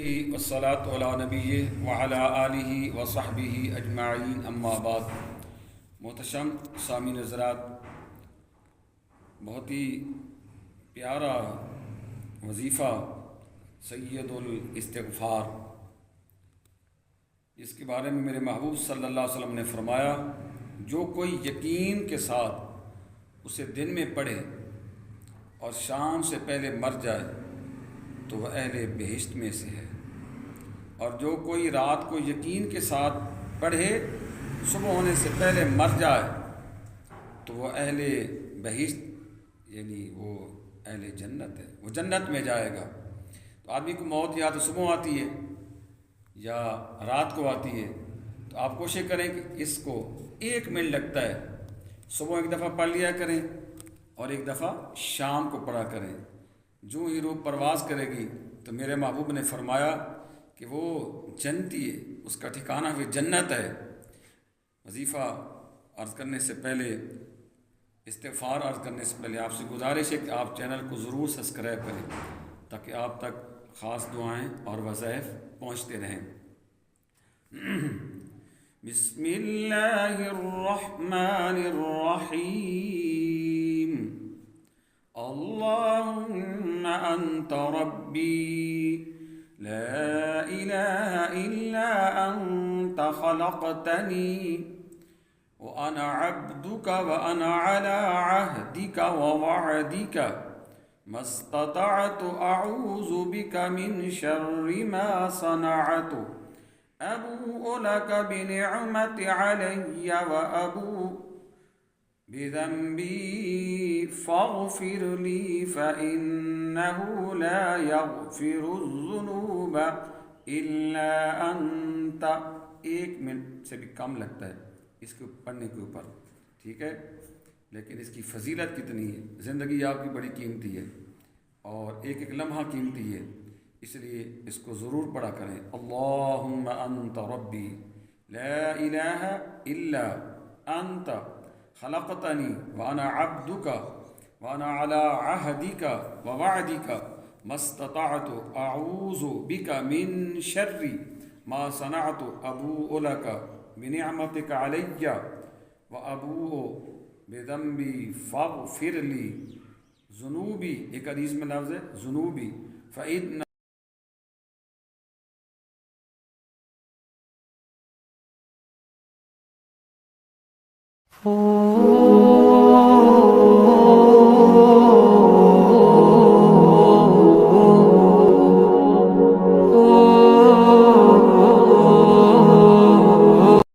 والصلاة علی نبی وعلی آلہ وصحبہ اجمعین، اما بعد۔ محتشم سامعین حضرات، بہت ہی پیارا وظیفہ سید الاستغفار، جس کے بارے میں میرے محبوب صلی اللہ علیہ وسلم نے فرمایا، جو کوئی یقین کے ساتھ اسے دن میں پڑھے اور شام سے پہلے مر جائے تو وہ اہل بہشت میں سے ہے، اور جو کوئی رات کو یقین کے ساتھ پڑھے صبح ہونے سے پہلے مر جائے تو وہ اہل بہشت یعنی وہ اہل جنت ہے، وہ جنت میں جائے گا۔ تو آدمی کو موت یا تو صبح آتی ہے یا رات کو آتی ہے، تو آپ کوشش کریں کہ اس کو 1 منٹ لگتا ہے، صبح ایک دفعہ پڑھ لیا کریں اور ایک دفعہ شام کو پڑھا کریں۔ جو ہی روح پرواز کرے گی تو میرے محبوب نے فرمایا کہ وہ جنتی ہے، اس کا ٹھکانہ بھی جنت ہے۔ وظیفہ عرض کرنے سے پہلے، استغفار عرض کرنے سے پہلے آپ سے گزارش ہے کہ آپ چینل کو ضرور سبسکرائب کریں تاکہ آپ تک خاص دعائیں اور وظائف پہنچتے رہیں۔ بسم اللہ الرحمن الرحیم۔ اللہم انت ربی لا الہ الا انت خلقتنی وانا عبدک وانا علی عہدک ووعدک ما استطعت اعوذ بک من شر ما صنعت ابوء لک بنعمت علی وابوء بذنبی فاغفر لی فإنہ لا یغفر الذنوب الا انت۔ 1 منٹ سے بھی کم لگتا ہے اس کو پڑھنے کے اوپر، ٹھیک ہے، لیکن اس کی فضیلت کتنی ہے۔ زندگی آپ کی بڑی قیمتی ہے اور ایک ایک لمحہ قیمتی ہے، اس لیے اس کو ضرور پڑھا کریں۔ اللہم انت ربی لا الہ الا انت خلقتنی وانا عبدک وانا علی عہدک ووعدک ما استطعت اعوذ بک من شر ما صنعت ابوء لک بنعمتک علی وابوء بذنبی فاغفر لی ذنوبی، ایک حدیث میں لفظ ہے ذنوبی فإن Oh